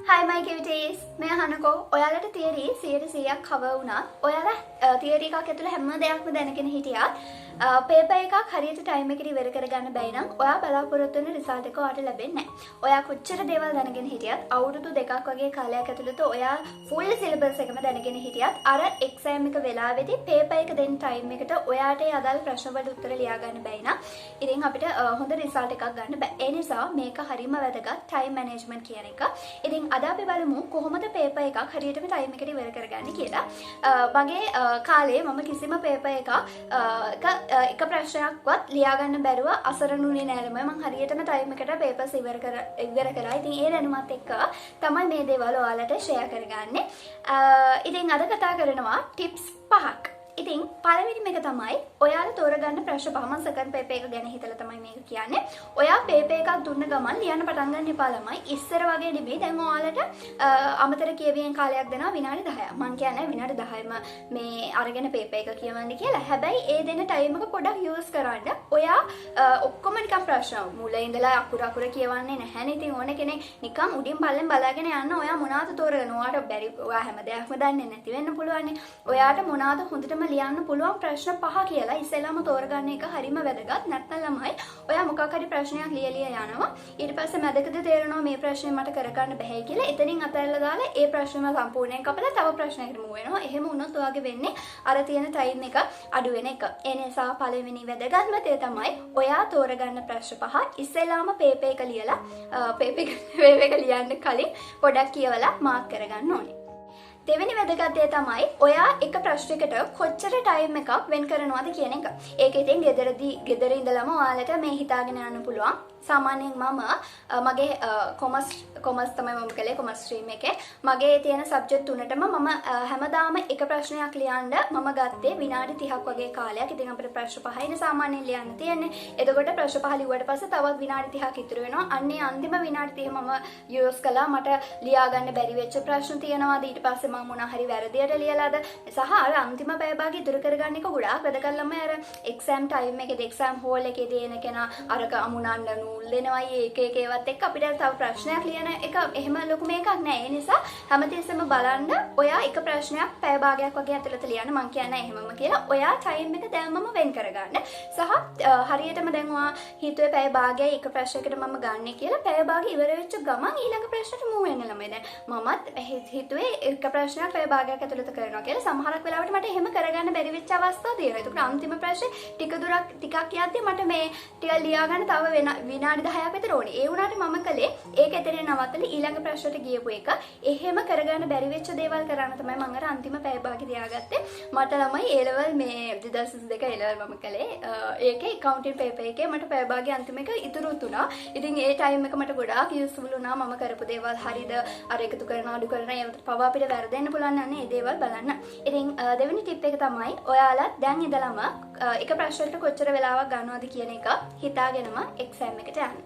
Hi my cuties! मैं අහනකෝ ඔයාලට theory 100%ක් cover වුණත් ඔයාලා තියරි එකක් ඇතුළේ හැම දෙයක්ම දැනගෙන හිටියත් පේපර් එකක් හරියට ටයිම් එකට ඉවර කරගන්න බැයි නම් ඔයා බලාපොරොත්තු වෙන රිසල්ට් එක ඔයාට ලැබෙන්නේ නැහැ. ඔයා කොච්චර දේවල් දැනගෙන හිටියත් අවුරුදු දෙකක් වගේ කාලයක් ඇතුළත ඔයා ෆුල් සිලබස් එකම දැනගෙන හිටියත් අර එක්සෑම් එක වෙලාවේදී පේපර් එක දෙන්න ටයිම් එකට ඔයාට ඒ අදාළ ප්‍රශ්න වලට උත්තර ලියා ගන්න බැයි නම් ඉතින් අපිට හොඳ රිසල්ට් එකක් ගන්න බෑ. ඒ නිසා මේක හරිම වැදගත් ටයිම් මැනේජ්මන්ට් කියන එක. ඉතින් අද අපි බලමු කොහොමද පේපර් එකක් හරියටම ටයිම් එකට ඉවර කරගන්නේ කියලා. මගේ කාලේ මම කිසිම පේපර් එක ප්‍රශ්නයක්වත් ලියා ගන්න බැරුව අසරණුනේ නෑලම මම හරියටම ටයිම් එකට පේපර්ස් ඉවර කරා. ඉතින් ඒ දැනුමත් එක්ක තමයි මේ දේවල් ඔයාලට ෂෙයා කරගන්නේ. ඉතින් අද කතා කරනවා ටිප්ස් 5ක්. ඉතින් පළවෙනිම එක තමයි ඔයාලා තෝරගන්න ප්‍රශ්න පහ. මම සෙකන්ඩ් පේපර් එක ගැන හිතලා තමයි මේක කියන්නේ. ඔයා පේපර් එකක් දුන්න ගමන් ලියන්න පටන් ගන්න එපා ළමයි. ඉස්සර වගේ නෙමෙයි. දැන් ඔයාලට අමතර කියවියෙන් කාලයක් දෙනවා විනාඩි 10ක්. මම කියන්නේ විනාඩි 10ම මේ අරගෙන පේපර් එක කියවන්න කියලා. හැබැයි ඒ දෙන ටයිම් එක පොඩක් යූස් කරන්න. ඔයා ඔක්කොම නිකන් ප්‍රශ්න මුල ඉඳලා අකුර කියවන්නේ නැහැනේ. ඉතින් ඕන කෙනෙක් නිකන් උඩින් පල්ලෙන් බලාගෙන යන්න. ඔයා මොනවාද තෝරගෙන ඔයාට බැරි ඔයා හැම දෙයක්ම දන්නේ නැති වෙන්න පුළුවන්. ඔයාට මොනවාද හොඳටම ලියන්න පුළුවන් ප්‍රශ්න 5 කියලා ඉස්සෙල්ලාම තෝරගන්න එක හරිම වැදගත්. නැත්නම් ළමයි ඔයා මොකක් හරි ප්‍රශ්නයක් ලියලිය යනවා. ඊට පස්සේ මැදකදී තේරෙනවා මේ ප්‍රශ්නේ මට කරගන්න බැහැ කියලා. එතනින් අතහැරලා දාලා ඒ ප්‍රශ්නම සම්පූර්ණයෙන් කපලා තව ප්‍රශ්නයකට මූව් වෙනවා. එහෙම වුණොත් ඔයාගේ වෙන්නේ අර තියෙන ටයිම් එක අඩු වෙන එක. ඒ නිසා පළවෙනි වැදගත්ම දේ තමයි ඔයා තෝරගන්න ප්‍රශ්න 5 ඉස්සෙල්ලාම පේපර් එක ලියලා පේපර් එක ලියන්න කලින් පොඩක් කියවලා මාක් කරගන්න ඕනේ. දෙවෙනි වැදගත් දේ තමයි ඔයා එක ප්‍රශ්නයකට කොච්චර ටයිම් එකක් වෙන් කරනවද කියන එක. ඒක ඉතින් ගෙදර ඉඳලම ඔයාලට මේ හිතාගෙන යන්න පුළුවන්. සාමාන්‍යයෙන් මම මගේ කොමර්ස් තමයි මම කළේ කොමර්ස් ස්ට්‍රීම් එකේ. මගේ තියෙන සබ්ජෙක්ට් තුනටම මම හැමදාම එක ප්‍රශ්නයක් ලියන්න මම ගත්තේ විනාඩි 30ක් වගේ කාලයක්. ඉතින් අපිට ප්‍රශ්න 5යිනේ සාමාන්‍යයෙන් ලියන්න තියෙන්නේ. එතකොට ප්‍රශ්න 5 ලිව්වට පස්සේ තවත් විනාඩි 30ක් ඉතුරු වෙනවා. අන්නේ අන්තිම විනාඩි 30 මම යූස් කළා. මට ලියා ගන්න බැරි වෙච්ච ප්‍රශ්න තියෙනවාද? ඊට පස්සේ මම මොනවා හරි වැරදියට ලියලාද? සහ අර අන්තිම පැය භාගය ඉතුරු කරගන්න එක ගොඩාක් වැදගත් ළමයි. අර එක්සෑම් ටයිම් එකේදී එක්සෑම් හෝල් එකේදී එන කෙනා අරක අමුණන්න නූල් දෙනවා. එක ඒවත් එක්ක අපිට තව ප්‍රශ්නයක් ලියන එක එහෙම ලොකු මේකක් නෑ. ඒ නිසා හැමතිස්සෙම බලන්න ඔයා එක ප්‍රශ්නයක් පැය භාගයක් වගේ ඇතුළත ලියන්න. මං කියන්නේ එහෙමම කියලා. ඔයා ටයිම් එක දැම්මම වෙන් කරගන්න. සහ හරියටම දැන් ඔයා හිතුවේ පැය භාගයයි එක ප්‍රශ්නයකට මම ගන්න කියලා පැය භාගය ඉවර වෙච්ච ගමන් ඊළඟ ප්‍රශ්නට මූව් වෙන්න ළමයි. දැන් මමත් හිතුවේ එක ප්‍රශ්නයක් පැය භාගයක් ඇතුළත කරනවා කියලා. සමහරක් වෙලාවට මට එහෙම කරගන්න බැරි වෙච්ච අවස්ථා තියෙනවා. ඒකට අන්තිම ප්‍රශ්නේ ටිකක් යද්දී මට මේ ටික ලියා ගන්න තව විනාඩි 10ක් විතර ඕනේ. ඒ වුණාට මම කළේ ඒක එතනින් නවත්තලා ඊළඟ ප්‍රශ්නට ගියපු එක. එහෙම කරගන්න බැරි වෙච්ච දේවල් කරන්න තමයි මම අර අන්තිම පැය භාගෙ තියාගත්තේ. මට ළමයි A level මේ 2022 A level මම කළේ. ඒකේ accounting paper එකේ මට පැය භාගෙ අන්තිම එක ඉතුරුත් වුණා. ඉතින් ඒ ටයිම් එක මට ගොඩාක් යූස්ෆුල් වුණා. මම කරපු දේවල් හරිද අර එකතු කරන අඩු කරන ඒවට පවා අපිට වැරදෙන්න පුළුවන් නම් මේ දේවල් බලන්න. ඉතින් දෙවෙනි ටිප් එක තමයි ඔයාලා දැන් ඉඳලම එක ප්‍රශ්නයකට කොච්චර වෙලාවක් ගන්නවද කියන එක හිතාගෙනම එක්සෑම් එකට යන්න.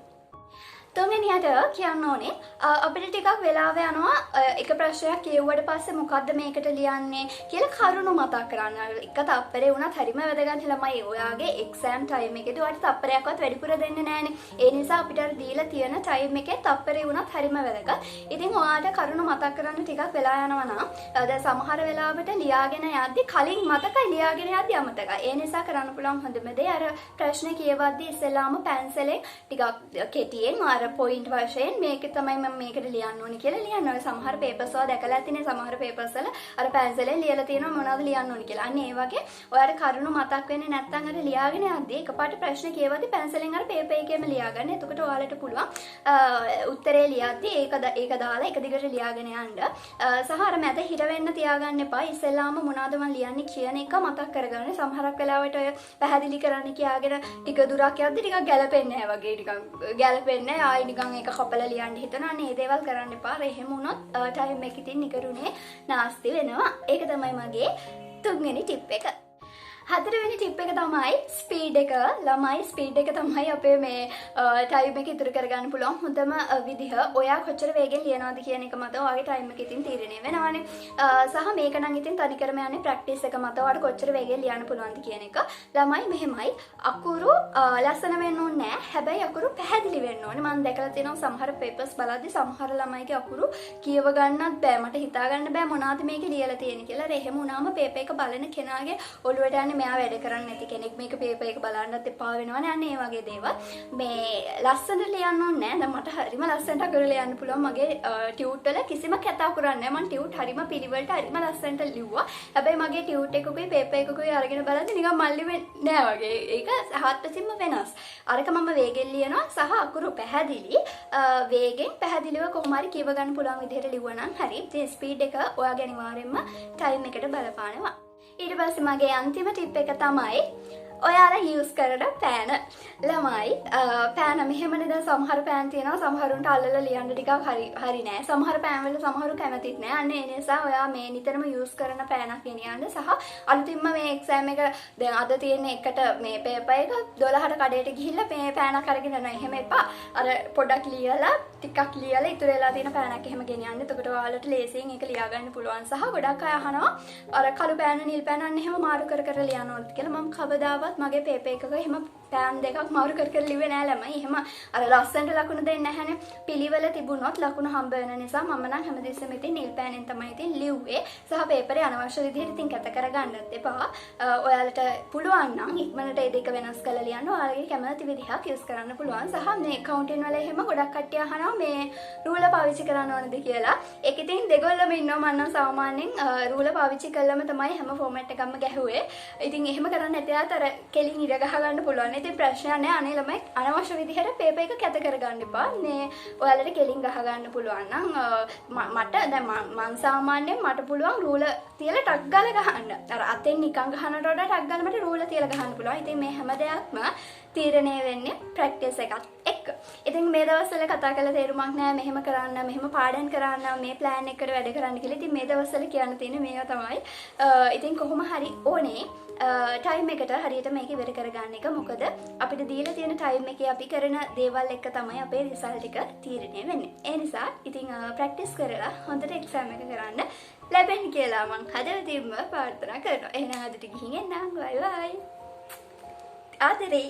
තුන්වෙනියට කියන්න ඕනේ අපිට ටිකක් වෙලාව යනවා එක ප්‍රශ්නයක් කියවුවට පස්සේ මොකද්ද මේකට ලියන්නේ කියලා කරුණු මතක් කරගන්න. එක තප්පරේ වුණත් හරිම වැදගත් ළමයි. ඔයාගේ එක්සෑම් ටයිම් එකේදී ඔයාලට තප්පරයක්වත් වැඩිපුර දෙන්නේ නැහනේ. ඒ නිසා අපිට අර දීලා තියෙන ටයිම් එකේ තප්පරේ වුණත් හරිම වැදගත්. ඉතින් ඔයාලට කරුණු මතක් කරගන්න ටිකක් වෙලා යනවා නම් දැන් සමහර වෙලාවට ලියාගෙන යද්දි කලින් මතකයි ලියාගෙන යද්දි අමතකයි. ඒ නිසා කරන්න පුළුවන් හොඳම දේ අර ප්‍රශ්නේ කියවද්දි ඉස්සෙල්ලාම පැන්සලෙන් ටිකක් කෙටියෙන් අර පොයින්ට් වශයෙන් මේක තමයි මම මේකට ලියන්න ඕනේ කියලා ලියන්න ඕනේ. සමහර පේපර්ස් වල දැකලා තියෙන සමහර පේපර්ස් වල අර පැන්සලෙන් ලියලා තියෙනවා මොනවද ලියන්න ඕනේ කියලා. අන්න ඒ වගේ ඔයාලට කරුණු මතක් වෙන්නේ නැත්නම් අර ලියාගෙන යද්දී එකපාරට ප්‍රශ්න කියවද්දී පැන්සලෙන් අර පේපර් එකේම ලියාගන්න. එතකොට ඔයාලට පුළුවන් උත්තරේ ලියද්දී ඒක දාලා එක දිගට ලියාගෙන යන්න. සහ අර මැද හිර වෙන්න තියාගන්න එපා. ඉස්සෙල්ලාම මොනවද මම ලියන්නේ කියන එක මතක් කරගන්න. සමහරක් වෙලාවට ඔය පැහැදිලි කරන්න කියාගෙන ටික දුරක් යද්දී ටිකක් ගැලපෙන්නේ නැහැ වගේ ටිකක් ගැලපෙන්නේ ආයි නිකන් ඒක කපලා ලියන්න හිතනවා. අනේ ඒ දේවල් කරන්න එපා. එහෙම වුණොත් ටයිම් එක ඉතින් නිකරුණේ නාස්ති වෙනවා. ඒක තමයි මගේ තුන්වෙනි ටිප් එක. හතරවෙනි ටිප් එක තමයි ස්පීඩ් එක. ළමයි ස්පීඩ් එක තමයි අපේ මේ ටයිම් එක ඉතුරු කරගන්න පුළුවන් හොඳම විදිහ. ඔයා කොච්චර වේගෙන් ලියනවද කියන එක මත ඔයාගේ ටයිම් එක ඉතින් තීරණය වෙනවානේ. සහ මේක නම් ඉතින් තනිකරම යන්නේ ප්‍රැක්ටිස් එක මත. ඔයාට කොච්චර වේගෙන් ලියන්න පුළුවන්ද කියන එක. ළමයි මෙහෙමයි අකුරු ලස්සන වෙන්න ඕනේ නැහැ. හැබැයි අකුරු පැහැදිලි වෙන්න ඕනේ. මම දැකලා තියෙනවා සමහර පේපර්ස් බලද්දි සමහර ළමයිගේ අකුරු කියව ගන්නත් බෑ. මට හිතා ගන්න බෑ මොනවද මේකේ ලියලා තියෙන්නේ කියලා. එහෙම වුණාම පේපර් එක බලන කෙනාගේ ඔළුවට යන්නේ මෙයා වැඩ කරන්නේ නැති කෙනෙක් මේක පේපර් එක බලන්නත් එපා වෙනවනේ. අන්න ඒ වගේ දේවල්. මේ ලස්සනට ලියන්න ඕනේ නැහැ. දැන් මට හරිම ලස්සනට අකුරු ලියන්න පුළුවන්. මගේ ටියුට් වල කිසිම කැත අකුරක් නැහැ. මම ටියුට් හරිම පිළිවෙලට හරිම ලස්සනට ලිව්වා. හැබැයි මගේ ටියුට් එකකුයි පේපර් එකකුයි අරගෙන බලද්දි නිකන් මල්ලි වෙන්නේ නැහැ වගේ. ඒක හත්පසින්ම වෙනස්. අරක මම වේගෙන් ලියනවා සහ අකුරු පැහැදිලි. වේගෙන් පැහැදිලිව කොහොම හරි කියව ගන්න පුළුවන් විදිහට ලිව්වා නම් හරි. ඉතින් ස්පීඩ් එක ඔයාගේ අනිවාර්යෙන්ම ටයිම් එකට බලපානවා. ඊට පස්සේ මගේ අන්තිම ටිප් එක තමයි ඔයාලා යූස් කරන පෑන. ළමයි පෑන මෙහෙමනේ. දැන් සමහර පෑන් තියෙනවා සමහරුන්ට අල්ලලා ලියන්න ටිකක් හරි නෑ. සමහර පෑන් වල සමහරු කැමතිත් නෑ. අන්න ඒ නිසා ඔයා මේ නිතරම යූස් කරන පෑනක් ගෙනියන්න. සහ අලුතින්ම මේ එක්සෑම් එක දැන් අද තියෙන එකට මේ පේපර් එක 12ට කඩේට ගිහිල්ලා මේ පෑනක් අරගෙන යනවා. එහෙම එපා. අර පොඩක් ලියලා ටිකක් ලියලා ඉතුරු වෙලා තියෙන පෑනක් එහෙම ගෙනියන්න. එතකොට ඔයාලට ලේසියෙන් ඒක ලියා ගන්න පුළුවන්. සහ ගොඩක් අය අහනවා අර කළු පෑන නිල් පෑන අන්න එහෙම මාරු කර ලියන්න ඕනද කියලා. මම කවදාවත් මගේ පේපර් එකක එහෙම පෑන් දෙකක් මාරු කර ලිව්වේ නෑ ළමයි. එහෙම අර ලස්සනට ලකුණු දෙන්නේ නැහැනේ. පිළිවෙල තිබුණොත් ලකුණු හම්බ වෙන නිසා මම නම් හැමදෙස්සෙම ඉතින් නිල් පෑනෙන් තමයි ඉතින් ලිව්වේ. සහ පේපරේ අනවශ්‍ය විදිහට ඉතින් කැත කරගන්නත් එපා. ඔයාලට පුළුවන් නම් ඉක්මනට ඒ දෙක වෙනස් කරලා ලියන්න. ඔයාලගේ කැමති විදිහක් යූස් කරන්න පුළුවන්. සහ මේ කවුන්ටින් වල එහෙම ගොඩක් කට්ටිය අහනවා මේ රූලර් පාවිච්චි කරන්න ඕනද කියලා. ඒක ඉතින් දෙගොල්ලම ඉන්නවා. මම නම් සාමාන්‍යයෙන් රූලර් පාවිච්චි කළාම තමයි හැම ෆෝමැට් එකක්ම ගැහුවේ. ඉතින් එහෙම කරන්නේ නැති අතර කෙලින් ඉර ගහ ගන්න පුළුවන්. ඉතින් ප්‍රශ්නයක් නෑ. අනේ ළමයි අනවශ්‍ය විදිහට පේපර් එක කැත කරගන්න එපා. මේ ඔයාලට කෙලින් ගහ ගන්න පුළුවන් නම් මට දැන් මම සාමාන්‍යයෙන් මට පුළුවන් රූලර් තියලා ටක් ගාලා ගහන්න. අර අතෙන් නිකන් ගහනට වඩා ටක් ගාලා මට රූලර් තියලා ගහන්න පුළුවන්. ඉතින් මේ හැම දෙයක්ම තීරණය වෙන්නේ ප්‍රැක්ටිස් එකත් එක්ක. ඉතින් මේ දවස්වල කතා කරලා තේරුමක් නෑ මෙහෙම කරන්න, මෙහෙම පාඩම් කරන්න, මේ ප්ලෑන් එකට වැඩ කරන්න කියලා. ඉතින් මේ දවස්වල කියන්න තියෙන්නේ මේවා තමයි. ඉතින් කොහොම හරි ඕනේ ටයිම් එකට හරියට මේක ඉවර කරගන්න එක. මොකද අපිට දීලා තියෙන ටයිම් එකේ අපි කරන දේවල් එක්ක තමයි අපේ රිසල්ට් එක තීරණය වෙන්නේ. ඒ නිසා ඉතින් ප්‍රැක්ටිස් කරලා හොඳට එක්සෑම් එක කරන්න ලැබෙන්න කියලා මම හදවතින්ම ප්‍රාර්ථනා කරනවා. එහෙනම් අදට ගිහින් එන්නම්. බයි බයි. ආදරේ.